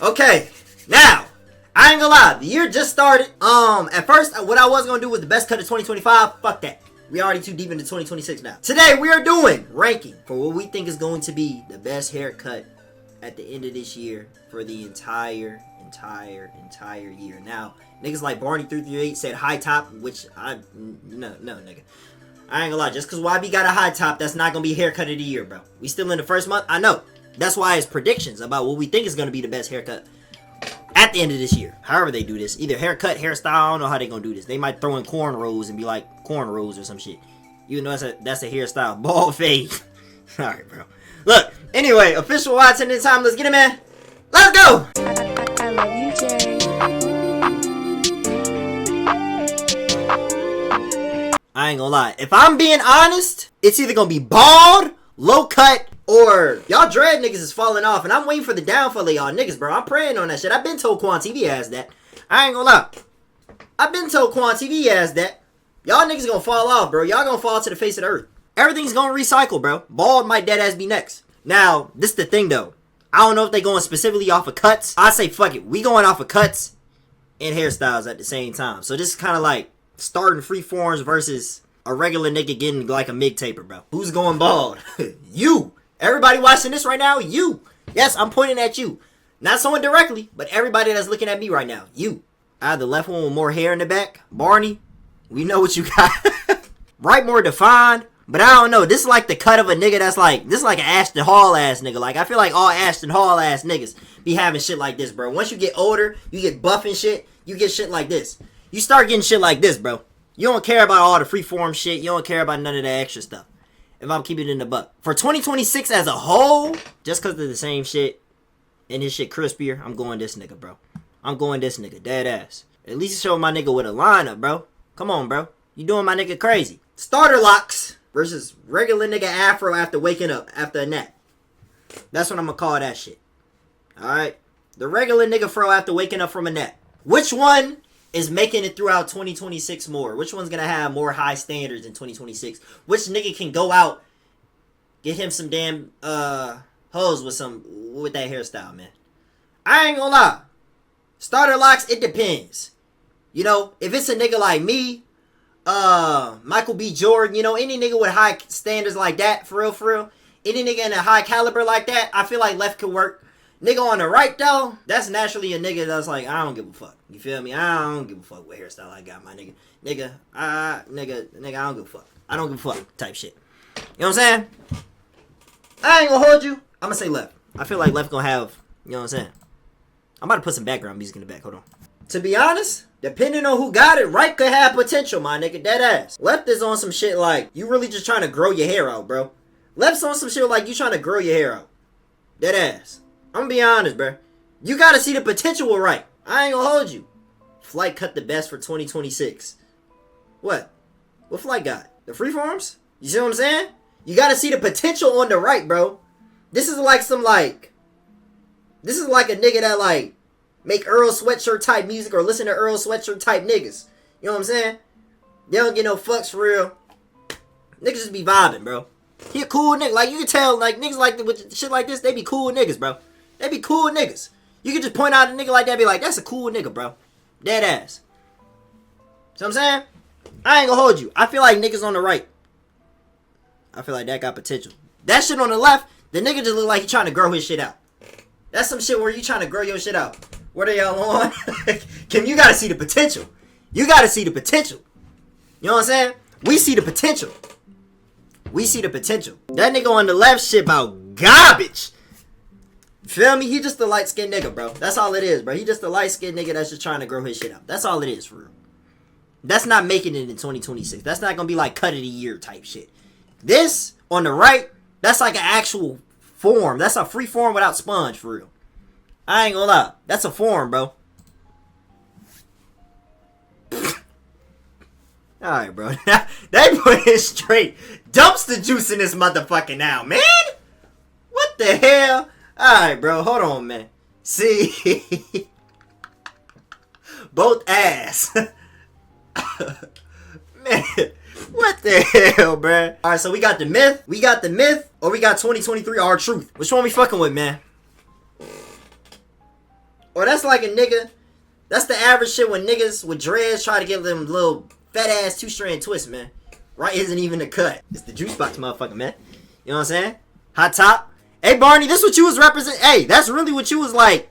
Okay, now, I ain't gonna lie, the year just started. At first, what I was gonna do was the best cut of 2025. Fuck that. We already too deep into 2026 now. Today, we are doing ranking for what we think is going to be the best haircut at the end of this year for the entire year. Now, niggas like Barney338 said high top, which no, nigga. I ain't gonna lie, just cause YB got a high top, that's not gonna be haircut of the year, bro. We still in the first month, I know. That's why it's predictions about what we think is gonna be the best haircut at the end of this year. However they do this. Either haircut, hairstyle, I don't know how they gonna do this. They might throw in cornrows and be like cornrows or some shit. Even though that's a hairstyle. Bald fade. Alright, bro. Look, anyway, official watch in this time. Let's get it, man. Let's go! I love you, Jay. I ain't gonna lie. If I'm being honest, it's either gonna be bald, low cut, or y'all dread niggas is falling off, and I'm waiting for the downfall of y'all niggas, bro. I'm praying on that shit. I've been told Quan TV has that. I ain't gonna lie. I've been told Quan TV has that. Y'all niggas gonna fall off, bro. Y'all gonna fall to the face of the earth. Everything's gonna recycle, bro. Bald might dead ass be next. Now, this is the thing, though. I don't know if they going specifically off of cuts. I say fuck it. We going off of cuts and hairstyles at the same time. So this is kind of like starting free forms versus a regular nigga getting like a mid taper, bro. Who's going bald? You. Everybody watching this right now, you. Yes, I'm pointing at you. Not someone directly, but everybody that's looking at me right now, you. I have the left one with more hair in the back. Barney, we know what you got. Right, more defined. But I don't know. This is like the cut of a nigga that's like, this is like an Ashton Hall ass nigga. Like, I feel like all Ashton Hall ass niggas be having shit like this, bro. Once you get older, you get buff and shit, you get shit like this. You start getting shit like this, bro. You don't care about all the freeform shit. You don't care about none of that extra stuff. If I'm keeping it in the buck. For 2026 as a whole, just because they're the same shit and his shit crispier, I'm going this nigga, bro. I'm going this nigga, dead ass. At least show my nigga with a lineup, bro. Come on, bro. You doing my nigga crazy. Starter locks versus regular nigga afro after waking up after a nap. That's what I'm gonna call that shit. Alright? The regular nigga fro after waking up from a nap. Which one is making it throughout 2026 more? Which one's gonna have more high standards in 2026? Which nigga can go out, get him some damn hoes with that hairstyle, man? I ain't gonna lie. Starter locks, it depends. You know, if it's a nigga like me, Michael B. Jordan, you know, any nigga with high standards like that, for real, any nigga in a high caliber like that, I feel like left could work. Nigga on the right, though, that's naturally a nigga that's like, I don't give a fuck. You feel me? I don't give a fuck what hairstyle I got, my nigga. Nigga, I don't give a fuck. I don't give a fuck type shit. You know what I'm saying? I ain't gonna hold you. I'm gonna say left. I feel like left gonna have, you know what I'm saying? I'm about to put some background music in the back. Hold on. To be honest, depending on who got it, right could have potential, my nigga. Dead ass. Left is on some shit like, you really just trying to grow your hair out, bro. Left's on some shit like you trying to grow your hair out. Dead ass. I'm gonna be honest, bro. You gotta see the potential with right. I ain't gonna hold you. Flight cut the best for 2026. What? What Flight got? The freeforms? You see what I'm saying? You gotta see the potential on the right, bro. This is like some this is like a nigga that like make Earl Sweatshirt type music or listen to Earl Sweatshirt type niggas. You know what I'm saying? They don't get no fucks for real. Niggas just be vibing, bro. He a cool nigga. Like, you can tell, like, niggas like with shit like this, they be cool niggas, bro. They be cool niggas. You can just point out a nigga like that and be like, that's a cool nigga, bro. Dead ass. See what I'm saying? I ain't gonna hold you. I feel like niggas on the right. I feel like that got potential. That shit on the left, the nigga just look like he trying to grow his shit out. That's some shit where you trying to grow your shit out. What are y'all on? Kim, you gotta see the potential. You gotta see the potential. You know what I'm saying? We see the potential. We see the potential. That nigga on the left shit about garbage. Feel me? He just a light-skinned nigga, bro. That's all it is, bro. He just a light-skinned nigga that's just trying to grow his shit out. That's all it is, for real. That's not making it in 2026. That's not gonna be like cut of the year type shit. This, on the right, that's like an actual form. That's a free form without sponge, for real. I ain't gonna lie. That's a form, bro. Alright, bro. They put it straight. Dumpster juice in this motherfucker now, man. What the hell? Alright, bro. Hold on, man. See? Both ass. Man. What the hell, bro? Alright, so we got the myth. We got the myth. Or we got 2023 R-Truth. Which one we fucking with, man? Or that's like a nigga. That's the average shit when niggas with dreads try to get them little fat ass 2-strand twists, man. Right isn't even the cut. It's the juice box, motherfucker, man. You know what I'm saying? Hot top. Hey, Barney, this what you was represent. Hey, that's really what you was like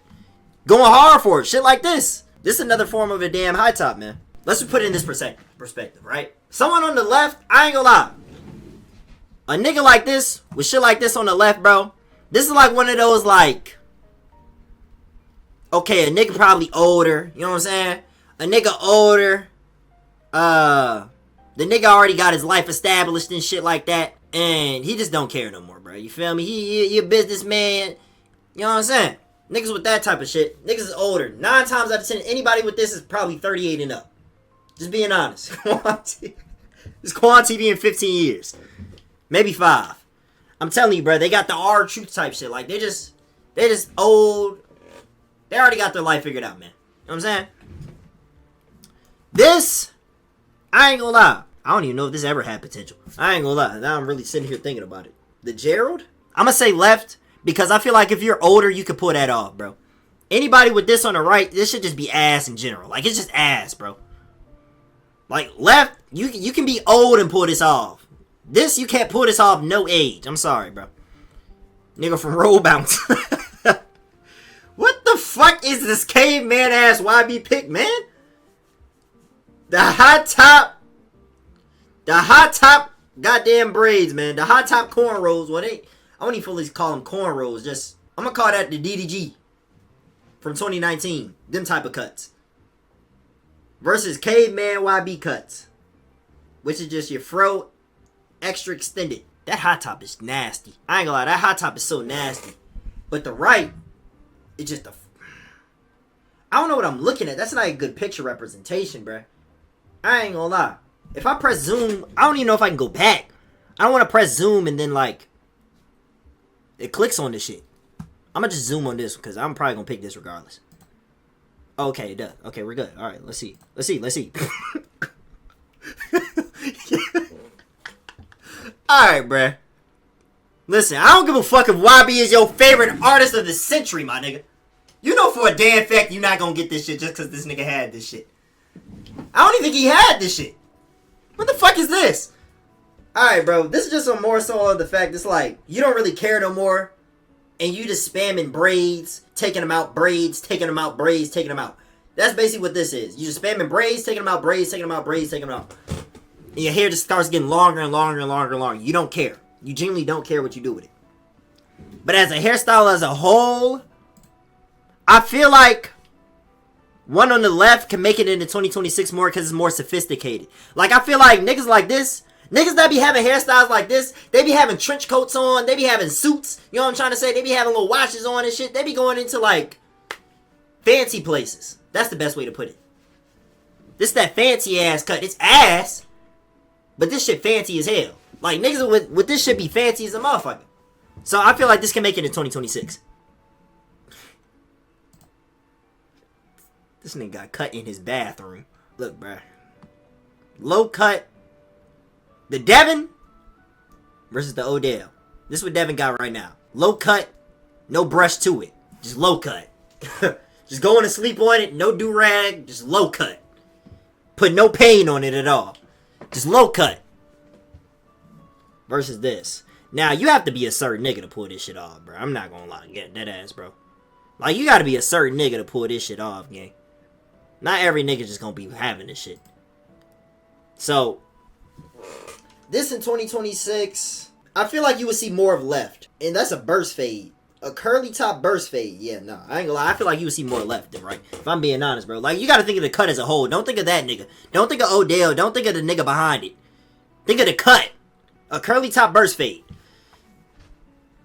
going hard for. Shit like this. This is another form of a damn high top, man. Let's just put it in this perspective, right? Someone on the left, I ain't gonna lie. A nigga like this, with shit like this on the left, bro. This is like one of those, like, okay, a nigga probably older. You know what I'm saying? A nigga older. The nigga already got his life established and shit like that. And he just don't care no more, bro. You feel me? He a businessman. You know what I'm saying? Niggas with that type of shit. Niggas is older. 9 times out of 10, anybody with this is probably 38 and up. Just being honest. This Quan TV in 15 years. Maybe 5. I'm telling you, bro, they got the R-Truth type shit. Like, they just old. They already got their life figured out, man. You know what I'm saying? This, I ain't gonna lie. I don't even know if this ever had potential. I ain't gonna lie. Now I'm really sitting here thinking about it. The Gerald? I'm gonna say left because I feel like if you're older, you could pull that off, bro. Anybody with this on the right, this should just be ass in general. Like, it's just ass, bro. Like, left, you can be old and pull this off. This, you can't pull this off no age. I'm sorry, bro. Nigga from Roll Bounce. What the fuck is this caveman ass YB pick, man? The hot top goddamn braids, man. The hot top cornrows. Well, I don't even fully call them cornrows. Just, I'm gonna call that the DDG from 2019. Them type of cuts. Versus caveman YB cuts. Which is just your fro extra extended. That hot top is nasty. I ain't gonna lie, that hot top is so nasty. But the right, it's just a... I don't know what I'm looking at. That's not a good picture representation, bruh. I ain't gonna lie. If I press zoom, I don't even know if I can go back. I don't want to press zoom and then, like, it clicks on this shit. I'm gonna just zoom on this because I'm probably gonna pick this regardless. Okay, it does. Okay, we're good. Alright, let's see. Let's see. Alright, bruh. Listen, I don't give a fuck if YB is your favorite artist of the century, my nigga. You know for a damn fact you're not gonna get this shit just because this nigga had this shit. I don't even think he had this shit. What the fuck is this? Alright, bro. This is just a more so of the fact it's like, you don't really care no more. And you just spamming braids, taking them out, braids, taking them out, braids, taking them out. That's basically what this is. You just spamming braids, taking them out, braids, taking them out, braids, taking them out. And your hair just starts getting longer and longer and longer and longer. You don't care. You genuinely don't care what you do with it. But as a hairstyle as a whole, I feel like one on the left can make it into 2026 more because it's more sophisticated. Like, I feel like niggas like this, niggas that be having hairstyles like this, they be having trench coats on, they be having suits, you know what I'm trying to say? They be having little watches on and shit. They be going into, like, fancy places. That's the best way to put it. This is that fancy ass cut. It's ass, but this shit fancy as hell. Like, niggas with this shit be fancy as a motherfucker. So, I feel like this can make it in 2026. This nigga got cut in his bathroom. Look, bruh. Low cut. The Devin versus the Odell. This is what Devin got right now. Low cut. No brush to it. Just low cut. Just going to sleep on it. No do-rag. Just low cut. Put no pain on it at all. Just low cut. Versus this. Now, you have to be a certain nigga to pull this shit off, bro. I'm not gonna lie. Get that ass, bro. Like, you gotta be a certain nigga to pull this shit off, gang. Not every nigga just gonna be having this shit. So, this in 2026, I feel like you would see more of left. And that's a burst fade. A curly top burst fade. Yeah, no. I ain't gonna lie. I feel like you would see more left than right. If I'm being honest, bro. Like, you gotta think of the cut as a whole. Don't think of that nigga. Don't think of Odell. Don't think of the nigga behind it. Think of the cut. A curly top burst fade.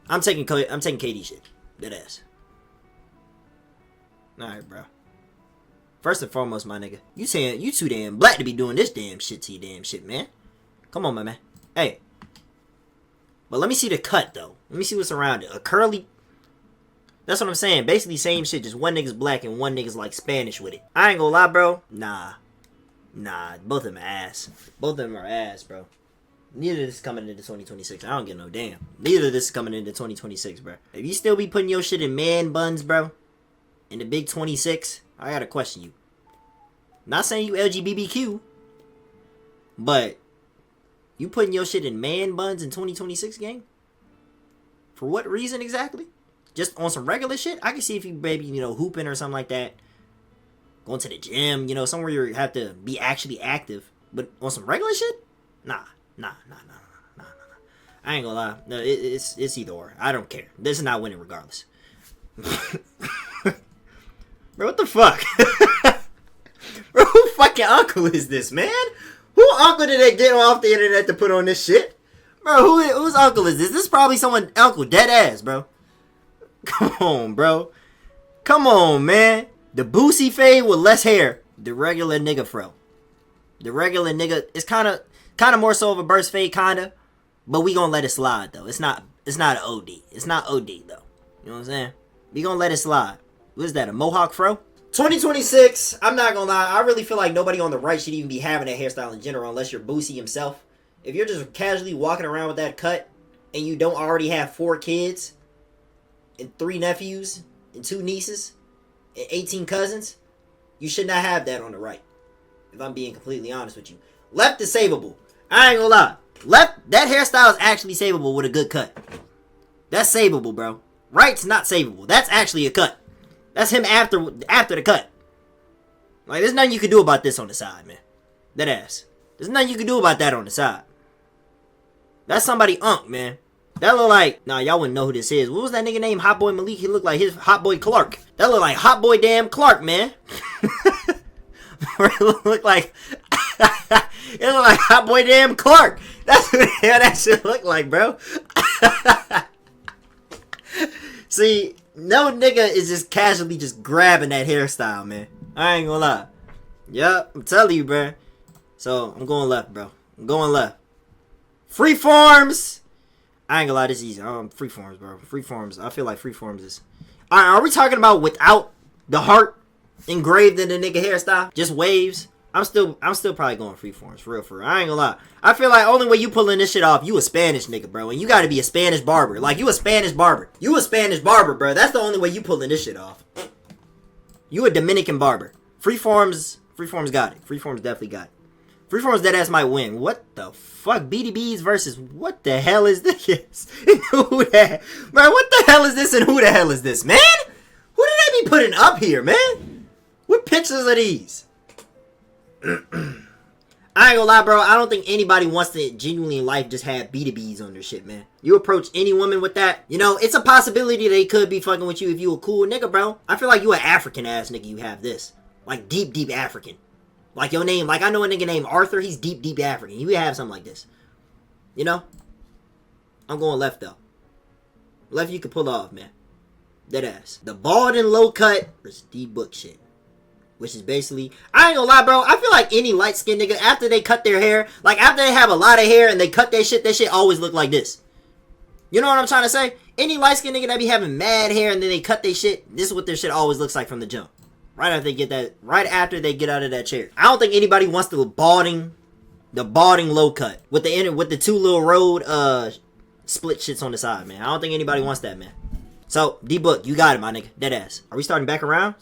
I'm taking KD shit. Dead ass. Alright, bro. First and foremost, my nigga. You saying you too damn black to be doing this damn shit to your damn shit, man. Come on, my man. Hey. But let me see the cut, though. Let me see what's around it. A curly... That's what I'm saying. Basically, same shit. Just one nigga's black and one nigga's, like, Spanish with it. I ain't gonna lie, bro. Nah. Both of them are ass. Both of them are ass, bro. Neither of this is coming into 2026. I don't give no damn. Neither of this is coming into 2026, bro. If you still be putting your shit in man buns, bro, in the big 26, I gotta question you. Not saying you LGBTQ, but you putting your shit in man buns in 2026 gang? For what reason exactly? Just on some regular shit? I can see if you maybe, hooping or something like that. Going to the gym, somewhere you have to be actually active. But on some regular shit? Nah. I ain't gonna lie. No, it's either or. I don't care. This is not winning regardless. Bro, what the fuck? Bro, who fucking uncle is this, man? Who uncle did they get off the internet to put on this shit? Bro, whose uncle is this? This is probably someone uncle, dead ass, bro. Come on, bro. Come on, man. The Boosie fade with less hair. The regular nigga fro. The regular nigga, it's kind of more so of a burst fade, kind of. But we gonna let it slide, though. It's not an OD. It's not OD, though. You know what I'm saying? We gonna let it slide. What is that, a mohawk fro? 2026, I'm not gonna lie, I really feel like nobody on the right should even be having that hairstyle in general unless you're Boosie himself. If you're just casually walking around with that cut and you don't already have 4 kids and 3 nephews and 2 nieces and 18 cousins, you should not have that on the right. If I'm being completely honest with you. Left is savable. I ain't gonna lie. Left, that hairstyle is actually savable with a good cut. That's savable, bro. Right's not savable. That's actually a cut. That's him after the cut. Like, there's nothing you can do about this on the side, man. That ass. There's nothing you can do about that on the side. That's somebody man. That look like... Nah, y'all wouldn't know who this is. What was that nigga named Hot Boy Malik? He looked like his Hot Boy Clark. That look like Hot Boy damn Clark, man. It look like... it look like Hot Boy damn Clark. That's what the hell that shit look like, bro. See... No nigga is just casually just grabbing that hairstyle, man. I ain't gonna lie. Yup, I'm telling you, bro. So, I'm going left, bro. I'm going left. Freeforms! I ain't gonna lie, this is easy. Freeforms, bro. Freeforms. I feel like freeforms is... Alright, are we talking about without the heart engraved in the nigga hairstyle? Just waves? I'm still probably going freeforms, for real. I ain't gonna lie. I feel like only way you pulling this shit off, you a Spanish nigga, bro. And you gotta be a Spanish barber. Like, you a Spanish barber. You a Spanish barber, bro. That's the only way you pulling this shit off. You a Dominican barber. Freeforms got it. Freeforms definitely got it. Freeforms deadass might win. What the fuck? BDBs versus what the hell is this? Who that? Bro, what the hell is this and who the hell is this, man? Who did they be putting up here, man? What pictures are these? I ain't gonna lie, bro. I don't think anybody wants to genuinely in life just have B2Bs on their shit, man. You approach any woman with that, it's a possibility they could be fucking with you if you a cool nigga, bro. I feel like you an African ass nigga. You have this, like deep African. Like your name, like I know a nigga named Arthur. He's deep African. You have something like this, I'm going left though. Left you can pull off, man. Dead ass. The bald and low cut versus D-book shit. Which is basically, I ain't gonna lie, bro. I feel like any light-skinned nigga, after they cut their hair, like after they have a lot of hair and they cut that shit always look like this. You know what I'm trying to say? Any light-skinned nigga that be having mad hair and then they cut their shit, this is what their shit always looks like from the jump. Right after they get out of that chair. I don't think anybody wants the balding low cut with the 2 little road split shits on the side, man. I don't think anybody wants that, man. So D-book, you got it, my nigga. Dead ass. Are we starting back around?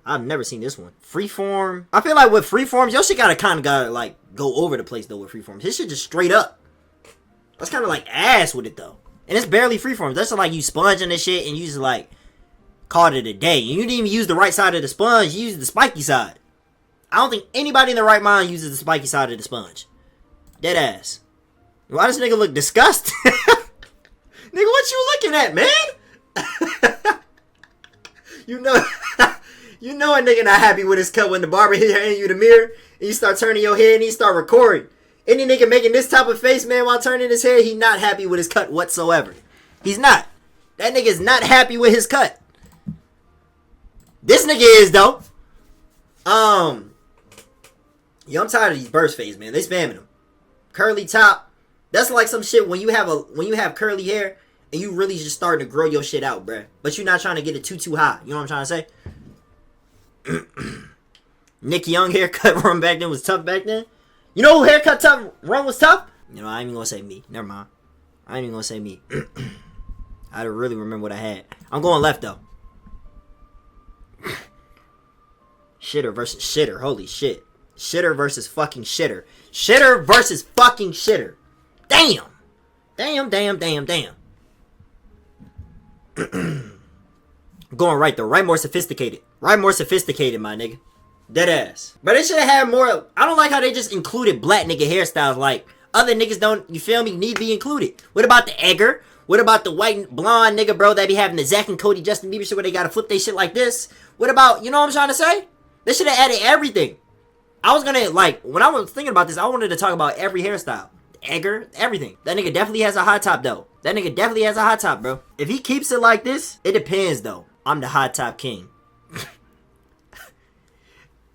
I've never seen this one. Freeform. I feel like with freeforms, your shit gotta like go over the place though with freeforms. His shit just straight up. That's kind of like ass with it though, and it's barely freeforms. That's like you sponging this shit and you just like called it a day. And you didn't even use the right side of the sponge. You used the spiky side. I don't think anybody in their right mind uses the spiky side of the sponge. Dead ass. Why does this nigga look disgusted? Nigga, what you looking at, man? You know a nigga not happy with his cut when the barber hand you the mirror and you start turning your head and you start recording. Any nigga making this type of face, man, while turning his head, he not happy with his cut whatsoever. He's not. That nigga's not happy with his cut. This nigga is, though. Yo, I'm tired of these burst fades, man. They spamming them. Curly top. That's like some shit when you have curly hair and you really just starting to grow your shit out, bruh. But you're not trying to get it too high. You know what I'm trying to say? Nick Young haircut run back then was tough back then. You know who haircut run was tough? I ain't even gonna say me. Never mind. I ain't even gonna say me. I don't really remember what I had. I'm going left though. Shitter versus shitter. Holy shit. Shitter versus fucking shitter. Shitter versus fucking shitter. Damn. Damn. Going right though. Right more sophisticated. Right more sophisticated, my nigga. Dead ass. But they should have had more. I don't like how they just included black nigga hairstyles. Like, other niggas don't, you feel me, need to be included. What about the Egger? What about the white blonde nigga, bro, that be having the Zach and Cody Justin Bieber shit where they gotta flip they shit like this? What about, you know what I'm trying to say? They should have added everything. I was gonna, like, when I was thinking about this, I wanted to talk about every hairstyle. Egger, everything. That nigga definitely has a hot top, though. That nigga definitely has a hot top, bro. If he keeps it like this, it depends, though. I'm the hot top king.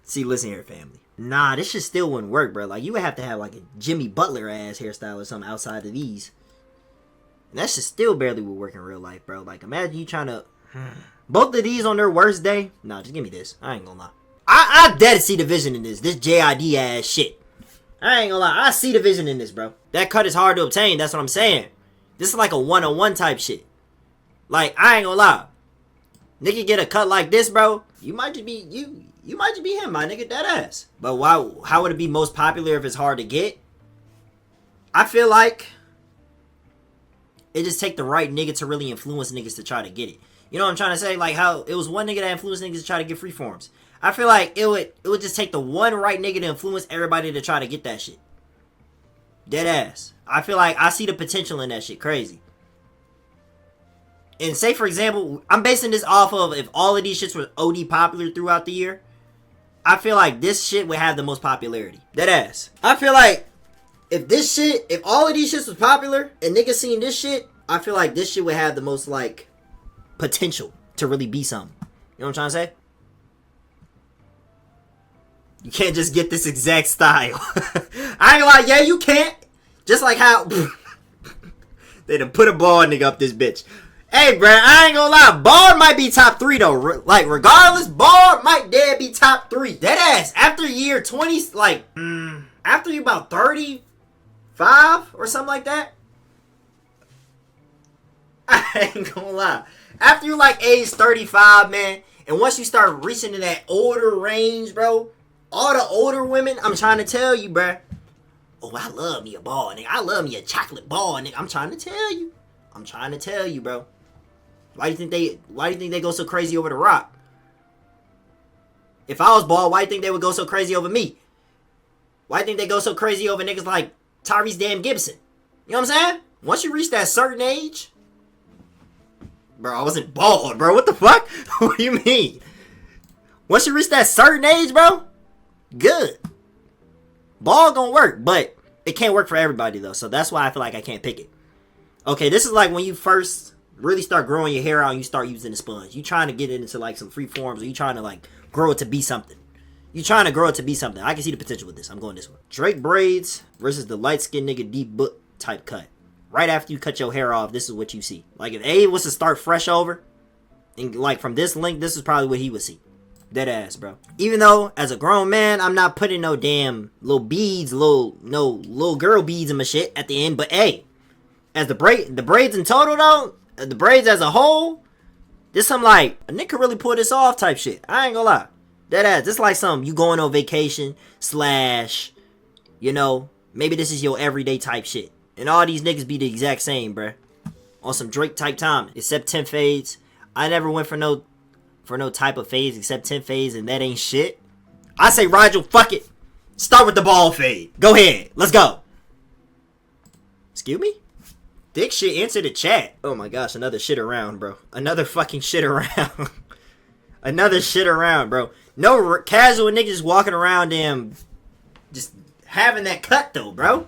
See, listen here, family. Nah, this shit still wouldn't work, bro. Like, you would have to have, like, a Jimmy Butler-ass hairstyle or something outside of these. And that shit still barely would work in real life, bro. Like, imagine you trying to... Both of these on their worst day? Nah, just give me this. I ain't gonna lie. I dead see the vision in this. This JID ass shit. I ain't gonna lie. I see the vision in this, bro. That cut is hard to obtain. That's what I'm saying. This is like a one-on-one type shit. Like, I ain't gonna lie. Nigga get a cut like this, bro. You might just be... You might just be him, my nigga. Dead ass. But why? How would it be most popular if it's hard to get? I feel like... It just take the right nigga to really influence niggas to try to get it. You know what I'm trying to say? Like how it was one nigga that influenced niggas to try to get freeforms. I feel like it would just take the one right nigga to influence everybody to try to get that shit. Dead ass. I feel like I see the potential in that shit. Crazy. And say for example, I'm basing this off of if all of these shits were OD popular throughout the year. I feel like this shit would have the most popularity. Dead ass. I feel like if all of these shits was popular and niggas seen this shit, I feel like this shit would have the most, like, potential to really be something. You know what I'm trying to say? You can't just get this exact style. I ain't like, yeah, you can't. Just like how they done put a ball nigga up this bitch. Hey, bruh, I ain't gonna lie. Ball might be top 3, though. Like, regardless, Ball might dead be top 3. Dead ass. After year 20, like, after you about 35 or something like that. I ain't gonna lie. After you, like, age 35, man, and once you start reaching in that older range, bro, all the older women, I'm trying to tell you, bruh. Oh, I love me a ball, nigga. I love me a chocolate ball, nigga. I'm trying to tell you. I'm trying to tell you, bro. Why do you think they go so crazy over The Rock? If I was bald, why do you think they would go so crazy over me? Why do you think they go so crazy over niggas like Tyrese damn Gibson? You know what I'm saying? Once you reach that certain age... Bro, I wasn't bald, bro. What the fuck? What do you mean? Once you reach that certain age, bro, good. Bald gonna work, but it can't work for everybody, though. So that's why I feel like I can't pick it. Okay, this is like when you first really start growing your hair out and you start using the sponge. You trying to get it into like some free forms, or you trying to like grow it to be something. You trying to grow it to be something. I can see the potential with this. I'm going this one. Drake braids versus the light-skinned nigga deep book type cut. Right after you cut your hair off, this is what you see. Like if A was to start fresh over, and like from this length, this is probably what he would see. Dead ass, bro. Even though as a grown man, I'm not putting no damn little beads, little girl beads in my shit at the end. But hey, as the braids in total though, the braids as a whole, this some like a nigga could really pull this off type shit. I ain't gonna lie. Dead ass. This like something you going on vacation / you know, maybe this is your everyday type shit. And all these niggas be the exact same, bruh. On some Drake type time. Except 10 fades. I never went for no type of fades except 10 fades, and that ain't shit. I say, Rigel, fuck it. Start with the ball fade. Go ahead. Let's go. Excuse me? Thick shit, answer the chat. Oh my gosh, another shit around, bro. Another fucking shit around. Another shit around, bro. No casual niggas walking around them just having that cut, though, bro.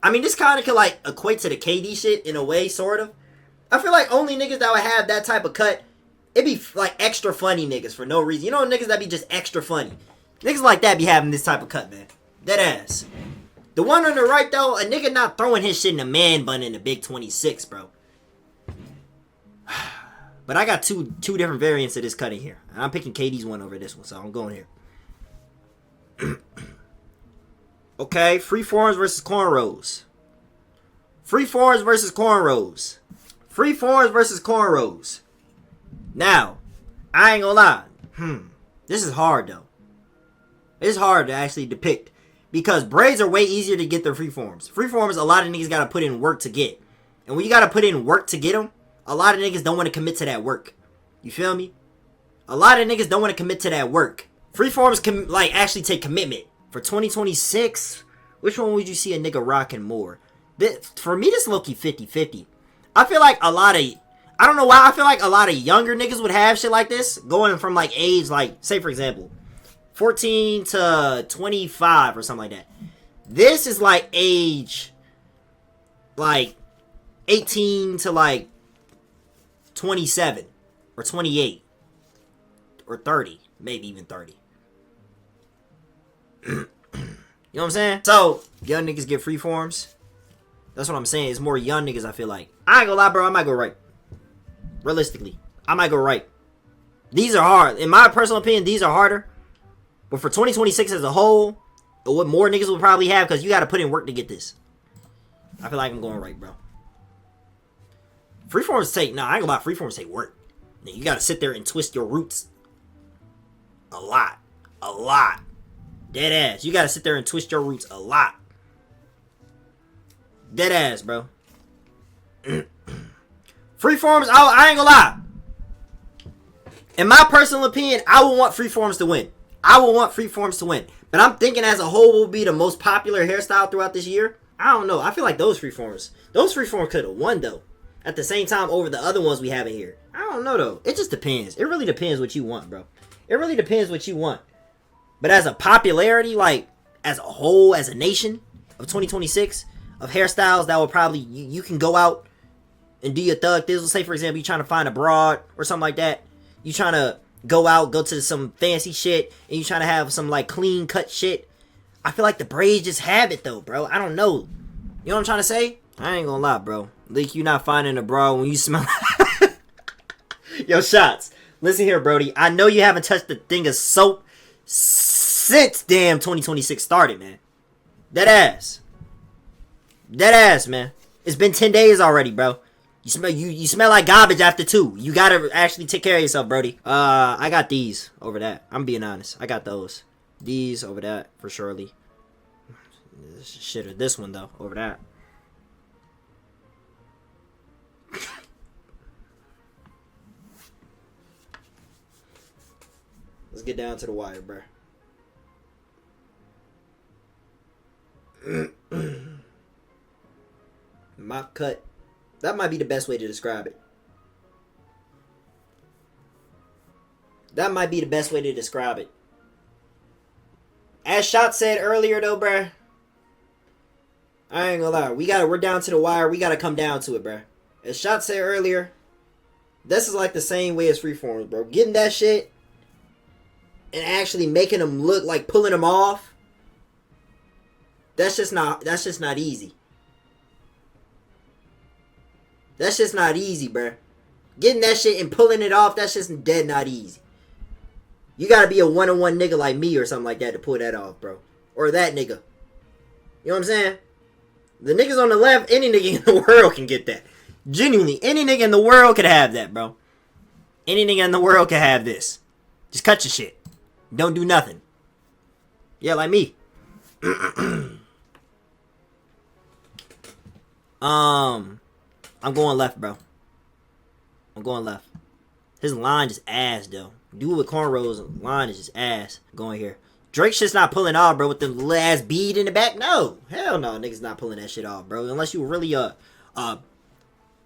I mean, this kind of could, like, equate to the KD shit in a way, sort of. I feel like only niggas that would have that type of cut, it'd be, like, extra funny niggas for no reason. You know niggas that be just extra funny? Niggas like that be having this type of cut, man. Dead ass. The one on the right, though, a nigga not throwing his shit in a man bun in the big 26, bro. But I got two different variants of this cutting here. I'm picking KD's one over this one, so I'm going here. Okay, freeforms versus cornrows. Freeforms versus cornrows. Freeforms versus cornrows. Now, I ain't gonna lie. This is hard, though. It's hard to actually depict. Because braids are way easier to get than freeforms. Freeforms, a lot of niggas gotta put in work to get. And when you gotta put in work to get them, a lot of niggas don't want to commit to that work. You feel me? A lot of niggas don't want to commit to that work. Freeforms can, like, actually take commitment. For 2026, which one would you see a nigga rocking more? For me, this low-key 50-50. I feel like a lot of... I don't know why, I feel like a lot of younger niggas would have shit like this. Going from, like, age, like, say, for example... 14 to 25 or something like that. This is like age like 18 to like 27 or 28 or 30, maybe even 30. You know what I'm saying? So, young niggas get free forms. That's what I'm saying. It's more young niggas, I feel like. I ain't gonna lie, bro. I might go right. Realistically, I might go right. These are hard. In my personal opinion, these are harder. But for 2026 as a whole, what more niggas will probably have, because you got to put in work to get this. I feel like I'm going right, bro. Freeforms take, I ain't gonna lie, freeforms take work. You got to sit there and twist your roots. A lot. Dead ass. You got to sit there and twist your roots a lot. Dead ass, bro. Freeforms, I ain't gonna lie. In my personal opinion, I would want freeforms to win. But I'm thinking as a whole will be the most popular hairstyle throughout this year. I don't know. I feel like those freeforms could have won, though. At the same time, over the other ones we have in here. I don't know, though. It just depends. It really depends what you want, bro. It really depends what you want. But as a popularity, like, as a whole, as a nation of 2026, of hairstyles that will probably, you can go out and do your thug thizzle. Say, for example, you trying to find a broad or something like that. You trying to go out, go to some fancy shit, and you trying to have some, like, clean cut shit. I feel like the braids just have it, though, bro. I don't know. You know what I'm trying to say? I ain't gonna lie, bro. Leek, you not finding a broad when you smell... Yo, shots. Listen here, Brody. I know you haven't touched the thing of soap since damn 2026 started, man. Dead ass, man. It's been 10 days already, bro. You smell like garbage after 2. You gotta actually take care of yourself, Brody. I got these over that. I'm being honest. I got those. These over that, for surely. Shit, or this one, though, over that. Let's get down to the wire, bro. Mop cut. That might be the best way to describe it. As Shot said earlier, though, bruh. I ain't gonna lie. We're down to the wire. We gotta come down to it, bruh. As Shot said earlier, this is like the same way as freeforms, bro. Getting that shit and actually making them look like pulling them off. That's just not easy. That's just not easy, bruh. Getting that shit and pulling it off, that's just dead not easy. You gotta be a one-on-one nigga like me or something like that to pull that off, bro. Or that nigga. You know what I'm saying? The niggas on the left, any nigga in the world can get that. Genuinely, any nigga in the world could have that, bro. Any nigga in the world can have this. Just cut your shit. Don't do nothing. Yeah, like me. I'm going left, bro. I'm going left. His line is ass, though. Dude with cornrows, line is just ass. Going here. Drake's just not pulling off, bro, with the little ass bead in the back. No. Hell no, niggas not pulling that shit off, bro. Unless you really a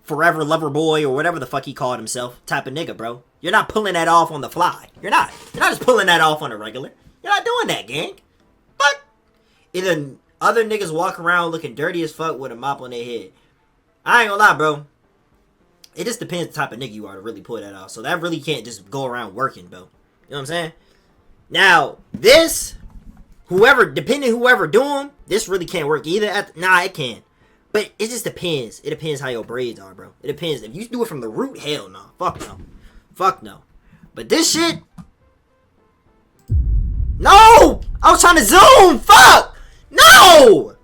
forever lover boy or whatever the fuck he called himself type of nigga, bro. You're not pulling that off on the fly. You're not. You're not just pulling that off on a regular. You're not doing that, gang. But either other niggas walk around looking dirty as fuck with a mop on their head. I ain't gonna lie, bro. It just depends the type of nigga you are to really pull that off. So that really can't just go around working, bro. You know what I'm saying? Now, this, depending whoever do them, this really can't work either. Nah, it can. But it just depends. It depends how your braids are, bro. It depends. If you do it from the root, hell no. Fuck no. Fuck no. But this shit... No! I was trying to zoom! Fuck! No!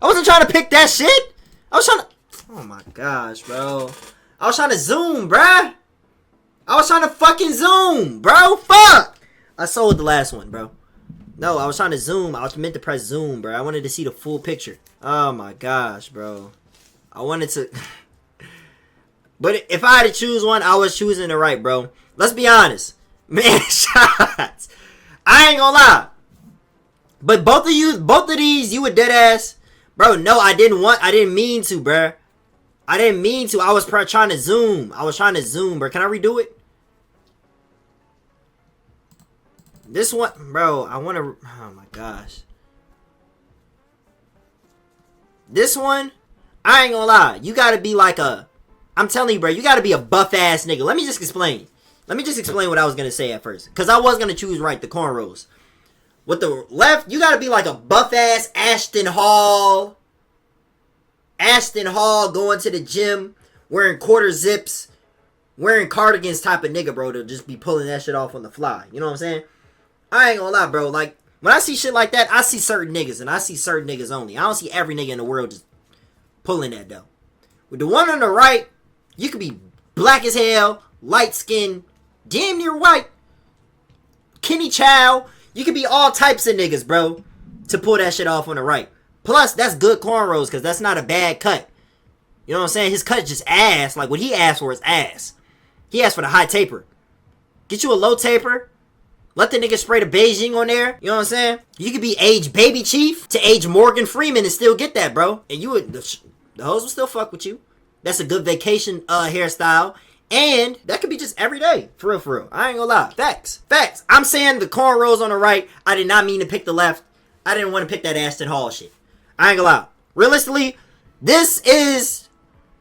I wasn't trying to pick that shit. I was trying to... Oh my gosh, bro. I was trying to zoom, bruh. I was trying to fucking zoom, bro. Fuck! I sold the last one, bro. No, I was trying to zoom. I was meant to press zoom, bro. I wanted to see the full picture. Oh my gosh, bro. I wanted to... But if I had to choose one, I was choosing the right, bro. Let's be honest. Man, shots. I ain't gonna lie. But both of these, you were dead ass. Bro, no, I didn't mean to, bro. I didn't mean to. I was trying to zoom. Bro. Can I redo it? This one, bro, I want to... Oh, my gosh. This one, I ain't gonna lie. You gotta be like a... I'm telling you, bro, you gotta be a buff-ass nigga. Let me just explain what I was gonna say at first. Because I was gonna choose right, the cornrows. With the left, you gotta be like a buff-ass Ashton Hall. Ashton Hall going to the gym, wearing quarter zips, wearing cardigans type of nigga, bro, to just be pulling that shit off on the fly. You know what I'm saying? I ain't gonna lie, bro. Like, when I see shit like that, I see certain niggas, and I see certain niggas only. I don't see every nigga in the world just pulling that, though. With the one on the right, you could be black as hell, light skinned, damn near white, Kenny Chow. You could be all types of niggas, bro, to pull that shit off on the right. Plus, that's good cornrows, because that's not a bad cut. You know what I'm saying? His cut is just ass. Like, what he asked for is ass. He asked for the high taper. Get you a low taper. Let the nigga spray the Beijing on there. You know what I'm saying? You could be age Baby Chief to age Morgan Freeman and still get that, bro. And you would... The hoes will still fuck with you. That's a good vacation hairstyle. And that could be just every day. For real, for real. I ain't gonna lie. Facts. Facts. I'm saying the cornrows on the right. I did not mean to pick the left. I didn't want to pick that Ashton Hall shit. I ain't gonna lie. Realistically, this is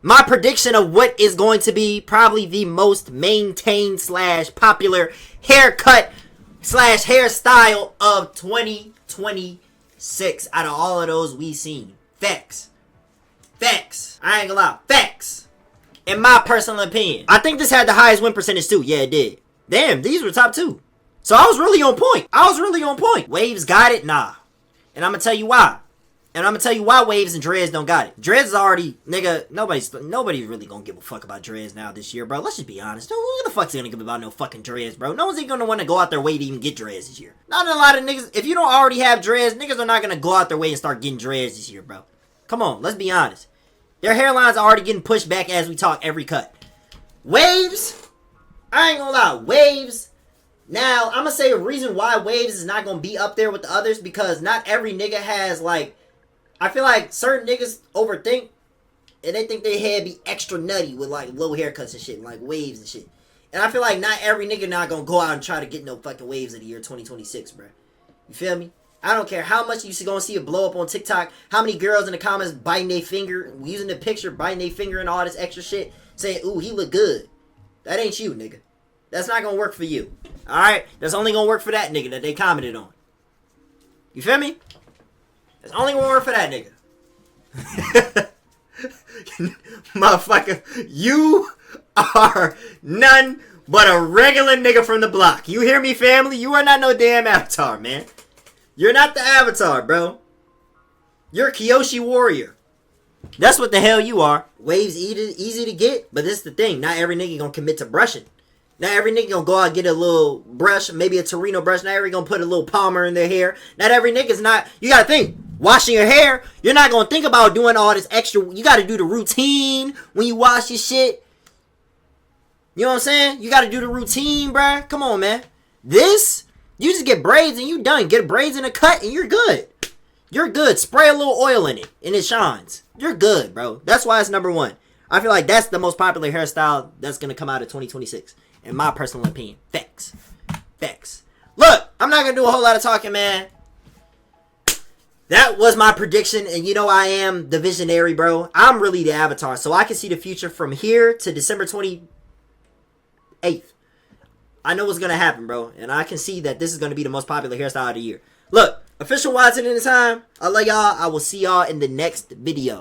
my prediction of what is going to be probably the most maintained / popular haircut / hairstyle of 2026 out of all of those we seen. Facts. Facts. I ain't gonna lie. Facts. In my personal opinion. I think this had the highest win percentage too. Yeah, it did. Damn, these were top 2. So I was really on point. Waves got it? Nah. And I'm gonna tell you why. Waves and Dreads don't got it. Dreads is already, nigga, nobody's really gonna give a fuck about Dreads now this year, bro. Let's just be honest. Who the fuck's gonna give about no fucking Dreads, bro? No one's even gonna want to go out their way to even get Dreads this year. Not a lot of niggas. If you don't already have Dreads, niggas are not gonna go out their way and start getting Dreads this year, bro. Come on, let's be honest. Their hairlines are already getting pushed back as we talk every cut. Waves, I ain't gonna lie, Waves. Now, I'm gonna say a reason why Waves is not gonna be up there with the others, because not every nigga has, like, I feel like certain niggas overthink, and they think their head be extra nutty with, like, low haircuts and shit, like waves and shit. And I feel like not every nigga not gonna go out and try to get no fucking waves of the year 2026, bro. You feel me? I don't care how much you gonna see it blow up on TikTok, how many girls in the comments biting their finger, using the picture, biting their finger and all this extra shit, saying, ooh, he look good. That ain't you, nigga. That's not gonna work for you. Alright? That's only gonna work for that nigga that they commented on. You feel me? That's only gonna work for that nigga. Motherfucker, you are none but a regular nigga from the block. You hear me, family? You are not no damn avatar, man. You're not the avatar, bro. You're Kyoshi Warrior. That's what the hell you are. Waves easy to get, but this is the thing. Not every nigga gonna commit to brushing. Not every nigga gonna go out and get a little brush, maybe a Torino brush. Not every gonna put a little Palmer in their hair. Not every nigga's not. You gotta think. Washing your hair, you're not gonna think about doing all this extra. You gotta do the routine when you wash your shit. You know what I'm saying? You gotta do the routine, bruh. Come on, man. This, you just get braids and you done. Get braids in a cut and you're good. You're good. Spray a little oil in it and it shines. You're good, bro. That's why it's number 1. I feel like that's the most popular hairstyle that's gonna come out of 2026. In my personal opinion. Facts. Facts. Look, I'm not gonna do a whole lot of talking, man. That was my prediction, and you know I am the visionary, bro. I'm really the avatar, so I can see the future from here to December 28th. I know what's gonna happen, bro, and I can see that this is gonna be the most popular hairstyle of the year. Look, official Watson in the time. I love y'all. I will see y'all in the next video.